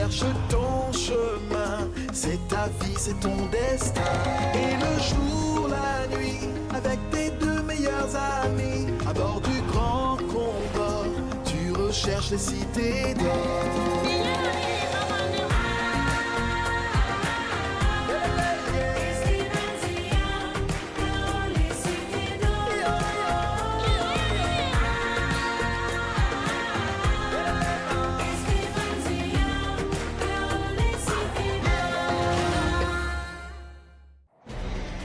cherche ton chemin. C'est ta vie, c'est ton destin. Et le jour, la nuit, avec tes deux meilleurs amis, à bord du grand Condor, tu recherches les cités d'or.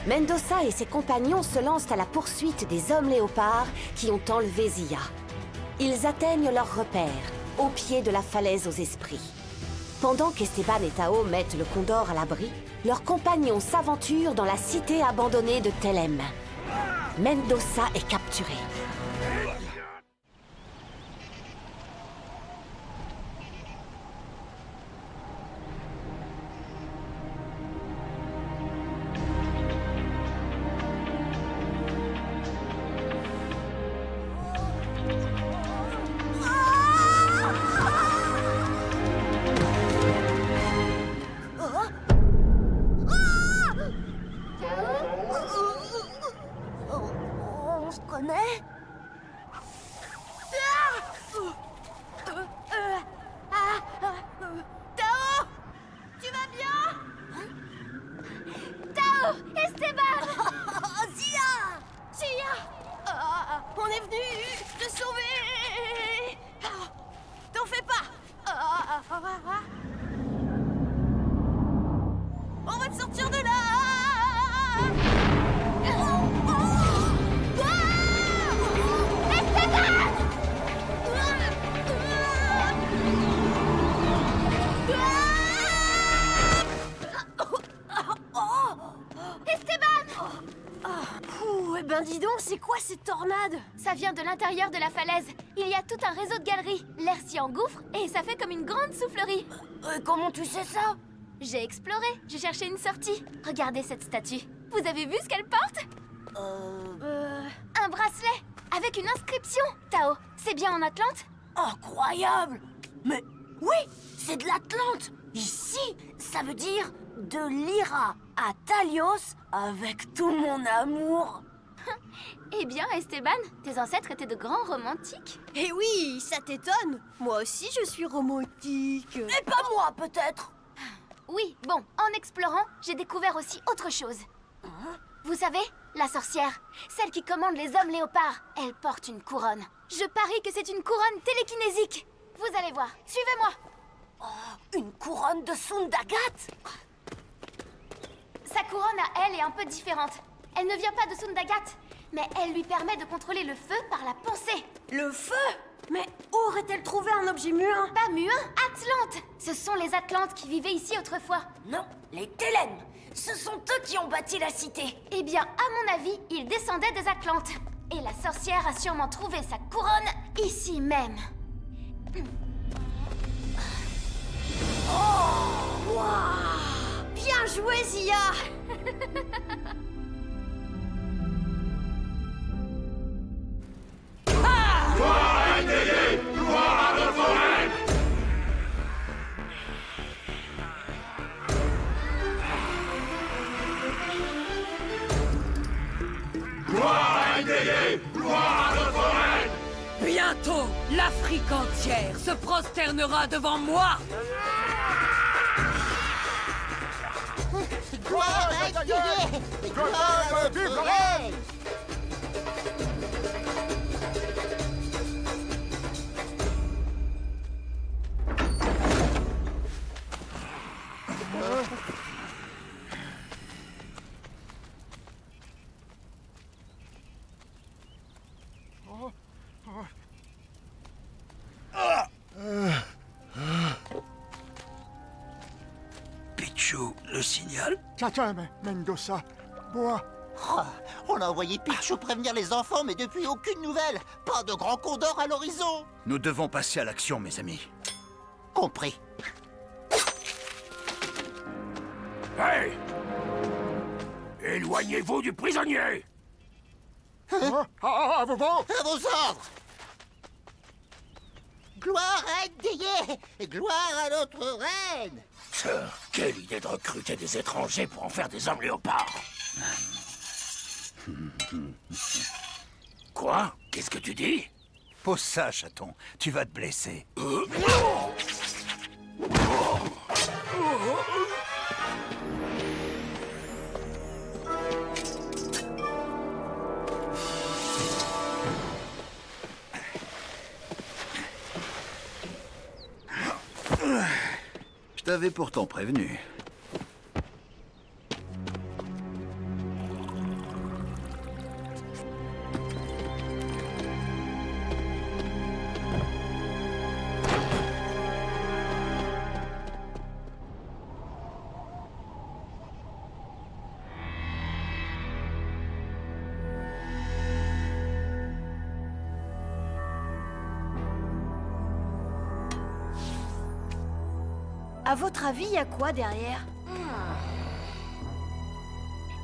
Mendoza et ses compagnons se lancent à la poursuite des hommes léopards qui ont enlevé Zia. Ils atteignent leur repère, au pied de la falaise aux esprits. Pendant qu'Esteban et Tao mettent le Condor à l'abri, leurs compagnons s'aventurent dans la cité abandonnée de Telem. Mendoza est capturé. On se connaît? Tao! Tu vas bien? Tao! Esteban! Zia! Zia! On est venu te sauver! T'en fais pas! On va te sortir de là! Eh ben dis donc, c'est quoi cette tornade? Ça vient de l'intérieur de la falaise. Il y a tout un réseau de galeries. L'air s'y engouffre et ça fait comme une grande soufflerie. Comment tu sais ça? J'ai exploré, j'ai cherché une sortie. Regardez cette statue. Vous avez vu ce qu'elle porte? Un bracelet avec une inscription. Tao, c'est bien en Atlante? Incroyable! Mais oui, c'est de l'Atlante! Ici, ça veut dire de Lyra à Talios avec tout mon amour. Eh bien, Esteban, tes ancêtres étaient de grands romantiques. Eh oui, ça t'étonne? Moi aussi, je suis romantique. Et pas moi, peut-être? Oui, bon, en explorant, j'ai découvert aussi autre chose. Vous savez, la sorcière, celle qui commande les hommes léopards, elle porte une couronne. Je parie que c'est une couronne télékinésique. Vous allez voir, suivez-moi. Une couronne de Sundagat? Sa couronne à elle est un peu différente. Elle ne vient pas de Sundagat, mais elle lui permet de contrôler le feu par la pensée. Le feu? Mais où aurait-elle trouvé un objet muin? Pas muin, Atlante. Ce sont les Atlantes qui vivaient ici autrefois. Non, les Télènes. Ce sont eux qui ont bâti la cité. Eh bien, à mon avis, ils descendaient des Atlantes. Et la sorcière a sûrement trouvé sa couronne ici même. Oh! Wow! Bien joué, Zia! Bientôt, l'Afrique entière se prosternera devant moi. Pichou, le signal? Tiens, Mendoza, bois. Oh, on a envoyé Pichou prévenir les enfants, mais depuis aucune nouvelle. Pas de grand condor à l'horizon. Nous devons passer à l'action, mes amis. Compris. Hey! Éloignez-vous du prisonnier! À vos À vos ordres. Gloire à Ndeye et gloire à notre reine. Quelle idée de recruter des étrangers pour en faire des hommes léopards. Quoi? Qu'est-ce que tu dis? Pose ça, chaton. Tu vas te blesser. Je t'avais pourtant prévenu. À votre avis, y a quoi derrière?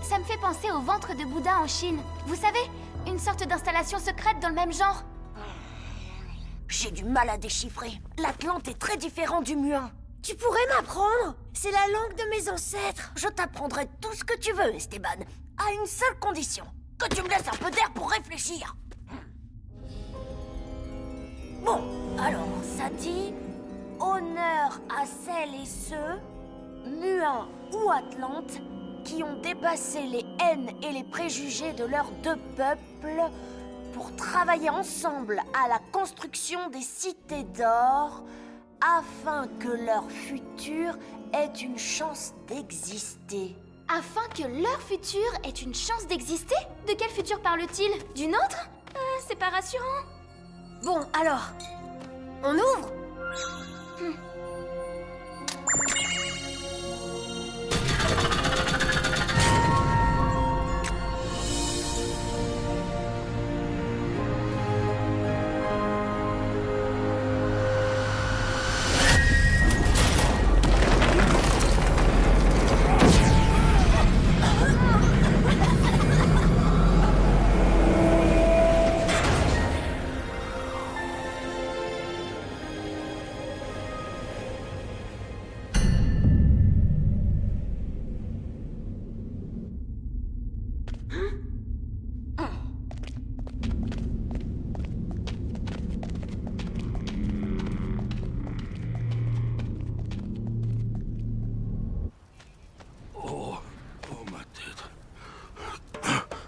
Ça me fait penser au ventre de Bouddha en Chine. Vous savez, une sorte d'installation secrète dans le même genre. J'ai du mal à déchiffrer. L'Atlante est très différent du Muin. Tu pourrais m'apprendre? C'est la langue de mes ancêtres. Je t'apprendrai tout ce que tu veux, Esteban. À une seule condition. Que tu me laisses un peu d'air pour réfléchir. Bon, alors, ça dit... Honneur à celles et ceux, Muins ou Atlantes, qui ont dépassé les haines et les préjugés de leurs deux peuples pour travailler ensemble à la construction des cités d'or, afin que leur futur ait une chance d'exister. Afin que leur futur ait une chance d'exister? De quel futur parle-t-il? Du nôtre? C'est pas rassurant. Bon, alors, on ouvre?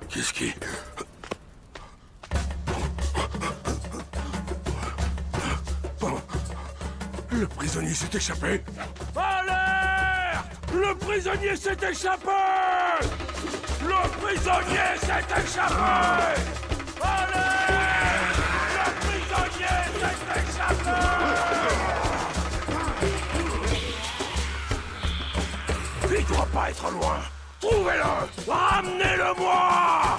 Qu'est-ce qui... Le prisonnier s'est échappé. Alerte! Le prisonnier s'est échappé! Le prisonnier s'est échappé! Alerte! Le prisonnier s'est échappé! Il doit pas être loin. Trouvez-le! Ramenez-le-moi!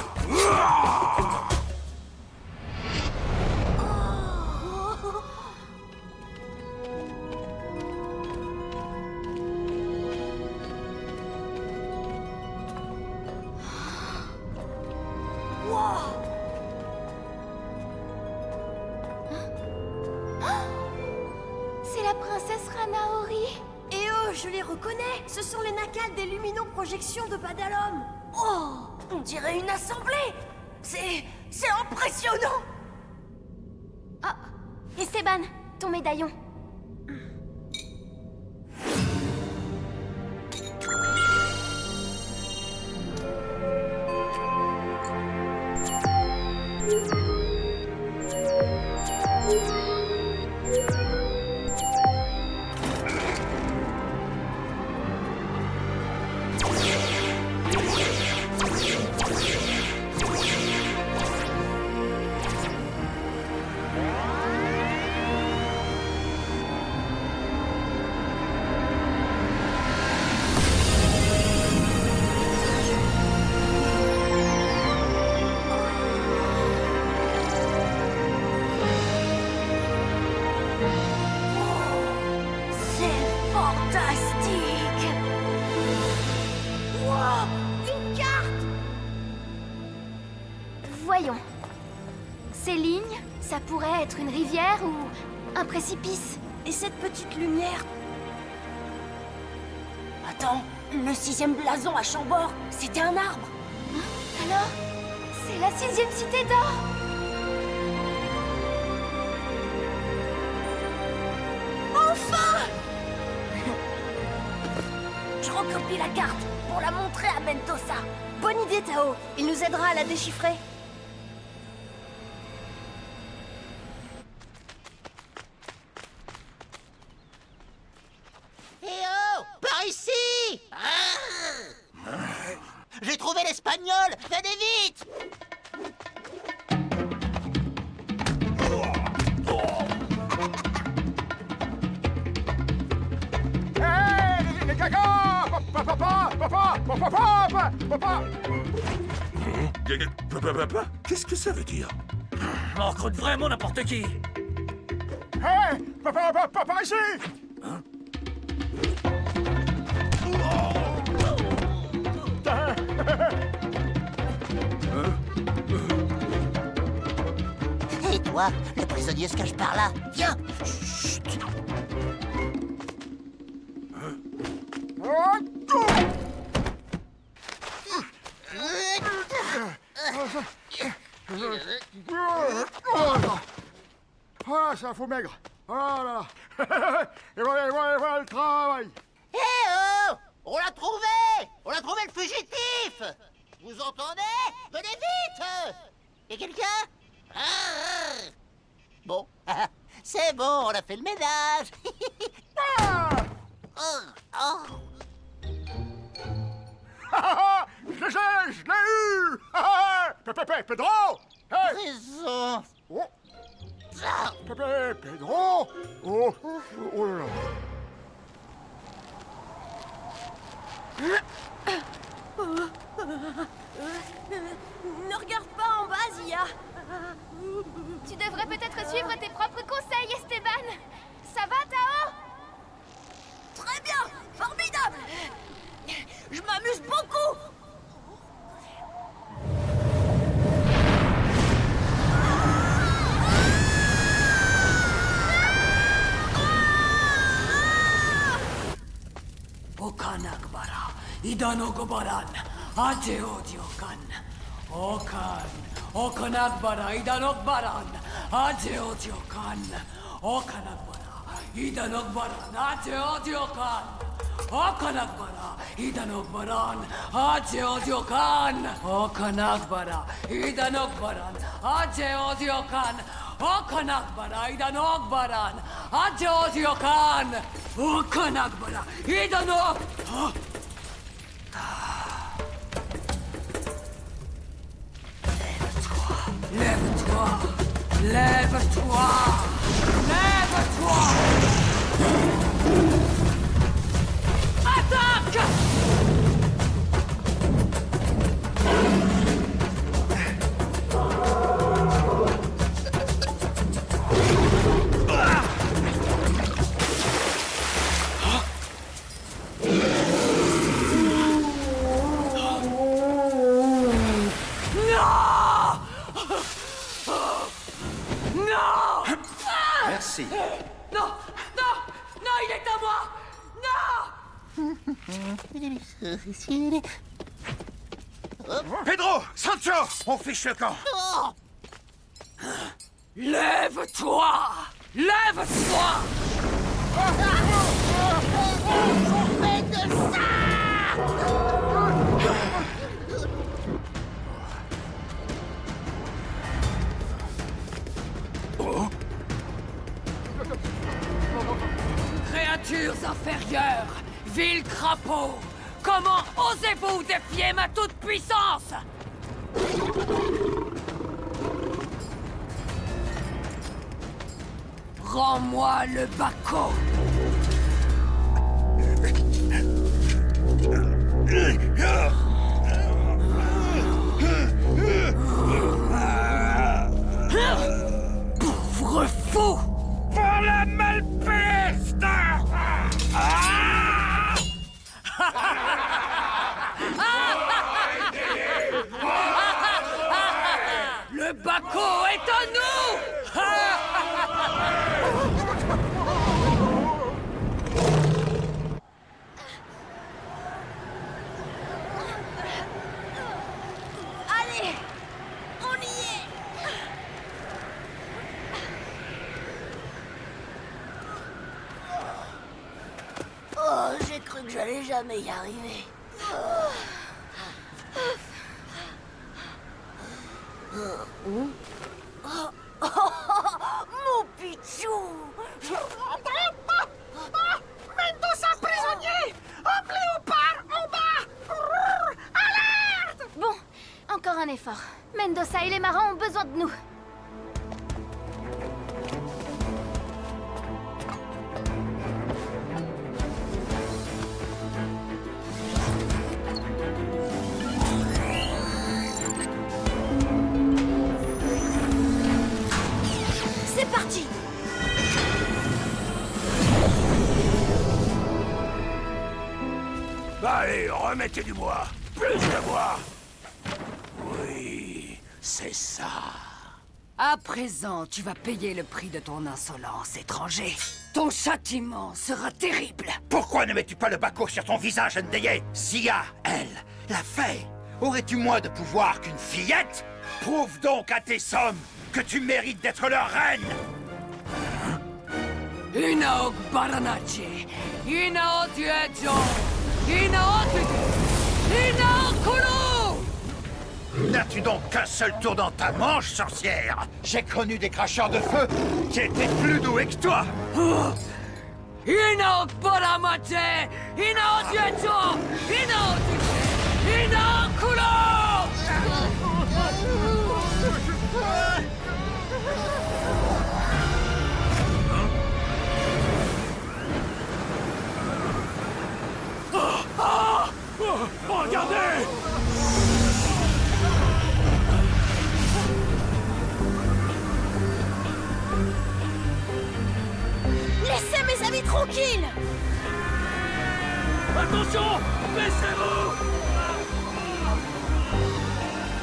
C'est la princesse Ranaori. Et eux, je les reconnais. Ce sont les nacals des luminoprojections de Badalum. Oh, on dirait une assemblée. C'est impressionnant. Ah, Esteban, ton médaillon. Ces lignes, ça pourrait être une rivière ou un précipice. Et cette petite lumière... Attends, le 6e blason à Chambord, c'était un arbre. Alors, c'est la 6e cité d'or. Enfin! Je recopie la carte pour la montrer à Mendoza. Bonne idée, Tao. Il nous aidera à la déchiffrer. Eh oh! Par ici! J'ai trouvé l'espagnol! Venez vite! Hé, les cacas! Papa! Qu'est-ce que ça veut dire? On recrute vraiment n'importe qui. Hé, papa ici! Et toi, le prisonnier se cache par là. Viens! Chut! Ah, c'est un faux maigre. Ah là là. Et voilà le travail. Eh oh! On l'a trouvé! On a trouvé le fugitif! Vous entendez? Venez vite! Y'a quelqu'un? Bon, c'est bon, on a fait le ménage. Je l'ai eu. Pedro. Hey. Raison. Oh. Pedro. Oh là là. Ne regarde pas en bas, Zia. Tu devrais peut-être suivre tes propres conseils, Esteban. Ça va, Tao? Très bien, formidable. Je m'amuse beaucoup. Okan Akbara, Idano Gobaran, Ajeodiokan. Okan Akbara, Idano Baran, Ajeodiokan. Okan Akbara, Idano Baran, Ajeodiokan. Okan Akbara, Idano Baran, Ajeodiokan. Okan Akbara, Idano Baran, Ajeodiokan. Okan Akbara, Idano Baran, Ajeodiokan. Okan Akbara, Idano... Lève-toi, lève-toi, lève-toi. Attaque! Merci. Non, non, non, il est à moi. Non! Pedro! Sancho! On fiche le camp! Lève-toi! Lève-toi! Créatures inférieures, vil crapaud, comment osez-vous défier ma toute-puissance? Rends-moi le Baco. Pauvre fou! Pour la malpeste! Le Baco est à nous! Allez, on y est. Oh, j'ai cru que j'allais jamais y arriver. Mon pichou! Mendoza prisonnier! Homme léopard en bas! Alerte! Bon, encore un effort. Mendoza et les marins ont besoin de nous. C'est parti! Allez, remettez du bois. Plus de bois. Oui, c'est ça. À présent, tu vas payer le prix de ton insolence, étranger. Ton châtiment sera terrible. Pourquoi ne mets-tu pas le Baco sur ton visage, Ndeye? Sia, elle, l'a fait. Aurais-tu moins de pouvoir qu'une fillette? Prouve donc à tes sommes que tu mérites d'être leur reine. Inaok Baranachi, Inao Tuejo, Inao Tudu, Inao Kulu! N'as-tu donc qu'un seul tour dans ta manche, sorcière? J'ai connu des cracheurs de feu qui étaient plus doués que toi. Inaok Baramache, Inao Tuejo, Inao Tudu, Inao Kulu! Regardez! Laissez mes amis tranquilles! Attention! Baissez-vous!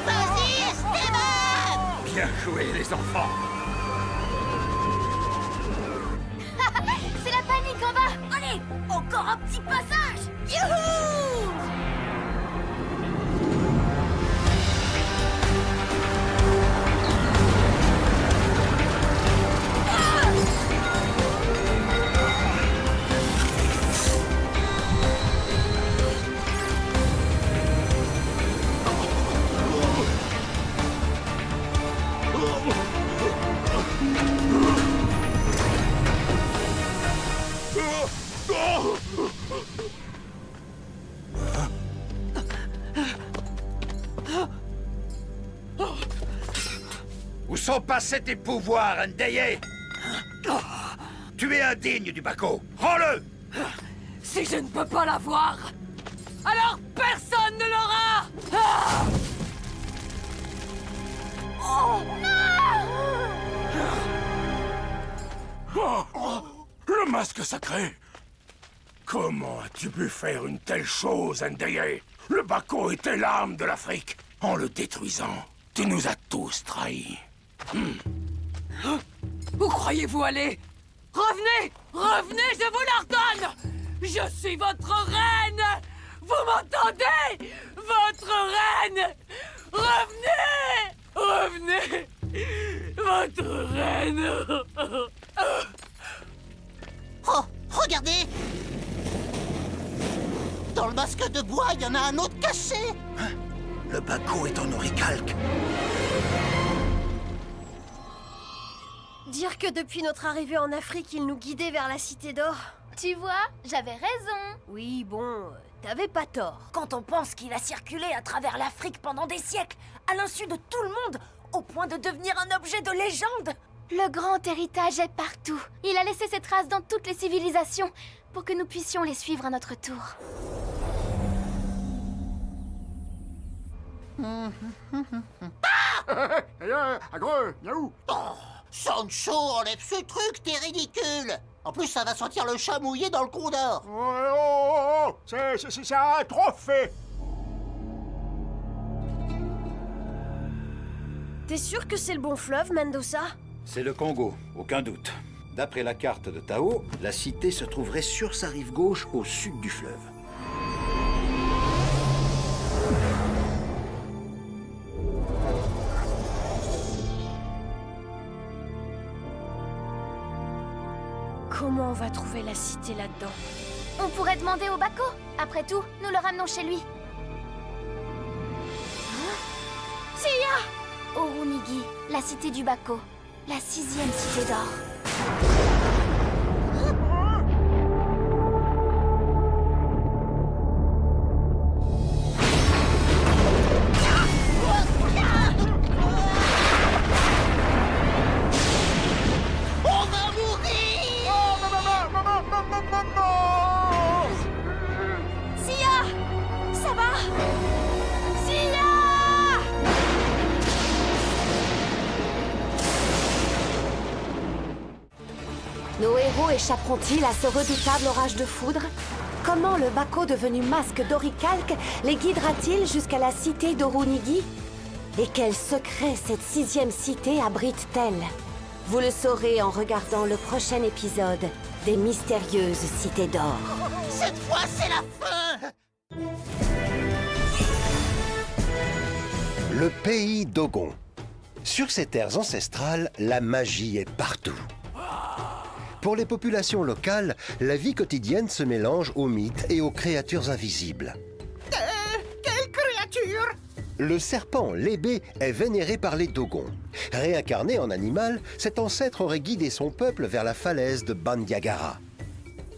Vas-y, Esteban! Bien joué, les enfants. C'est la panique en bas! Allez, encore un petit passage! Youhou! Où sont passés tes pouvoirs, Ndeye? Tu es indigne du Baco. Rends-le! Si je ne peux pas l'avoir, alors personne ne l'aura! Ah! Le masque sacré! Comment as-tu pu faire une telle chose, Ndeye? Le Baco était l'âme de l'Afrique. En le détruisant, tu nous as tous trahis. Où croyez-vous aller? Revenez! Revenez, je vous l'ordonne! Je suis votre reine! Vous m'entendez? Votre reine! Revenez! Revenez! Votre reine! Oh, regardez! Dans le masque de bois, il y en a un autre caché! Le Baco est en oricalque. Dire que depuis notre arrivée en Afrique, il nous guidait vers la Cité d'Or. Tu vois, j'avais raison. Oui, bon, t'avais pas tort. Quand on pense qu'il a circulé à travers l'Afrique pendant des siècles, à l'insu de tout le monde, au point de devenir un objet de légende. Le grand héritage est partout. Il a laissé ses traces dans toutes les civilisations pour que nous puissions les suivre à notre tour. Agreux, Yaou! Oh, Sancho, enlève ce truc, t'es ridicule! En plus, ça va sentir le chat mouillé dans le Condor! Oh, c'est un trophée! T'es sûr que c'est le bon fleuve, Mendoza? C'est le Congo, aucun doute. D'après la carte de Tao, la cité se trouverait sur sa rive gauche au sud du fleuve. Comment on va trouver la cité là-dedans? On pourrait demander au Bako. Après tout, nous le ramenons chez lui. Sia! Orunigi, la cité du Bako. La 6e cité d'or. On va mourir! Sia! Ça va? Sia! Nos héros échapperont-ils à ce redoutable orage de foudre? Comment le Bako devenu masque d'oricalque les guidera-t-il jusqu'à la cité d'Orunigi? Et quel secret cette 6e cité abrite-t-elle? Vous le saurez en regardant le prochain épisode des Mystérieuses Cités d'Or. Cette fois, c'est la fin! Le pays d'Ogon. Sur ces terres ancestrales, la magie est partout. Pour les populations locales, la vie quotidienne se mélange aux mythes et aux créatures invisibles. Quelle créature? Le serpent Lébé est vénéré par les Dogons. Réincarné en animal, cet ancêtre aurait guidé son peuple vers la falaise de Bandiagara.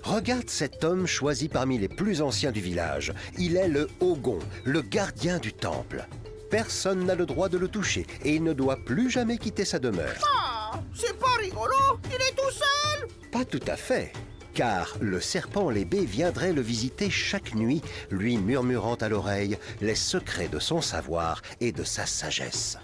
Regarde cet homme choisi parmi les plus anciens du village. Il est le Ogon, le gardien du temple. Personne n'a le droit de le toucher et il ne doit plus jamais quitter sa demeure. Ah, c'est pas rigolo! Il est tout seul! Pas tout à fait, car le serpent Lébé viendrait le visiter chaque nuit, lui murmurant à l'oreille les secrets de son savoir et de sa sagesse.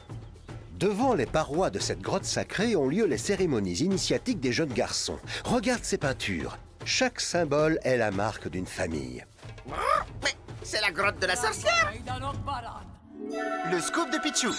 Devant les parois de cette grotte sacrée ont lieu les cérémonies initiatiques des jeunes garçons. Regarde ces peintures. Chaque symbole est la marque d'une famille. Mais c'est la grotte de la sorcière! Le scoop de Pichou.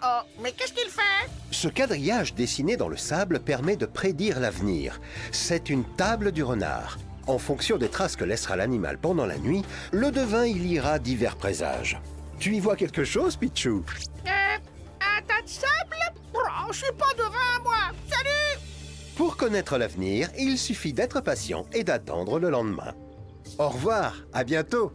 Oh, mais qu'est-ce qu'il fait? Ce quadrillage dessiné dans le sable permet de prédire l'avenir. C'est une table du renard. En fonction des traces que laissera l'animal pendant la nuit, le devin y lira divers présages. Tu y vois quelque chose, Pichou? Un tas de sable? Oh, je suis pas devin, moi! Salut! Pour connaître l'avenir, il suffit d'être patient et d'attendre le lendemain. Au revoir, à bientôt!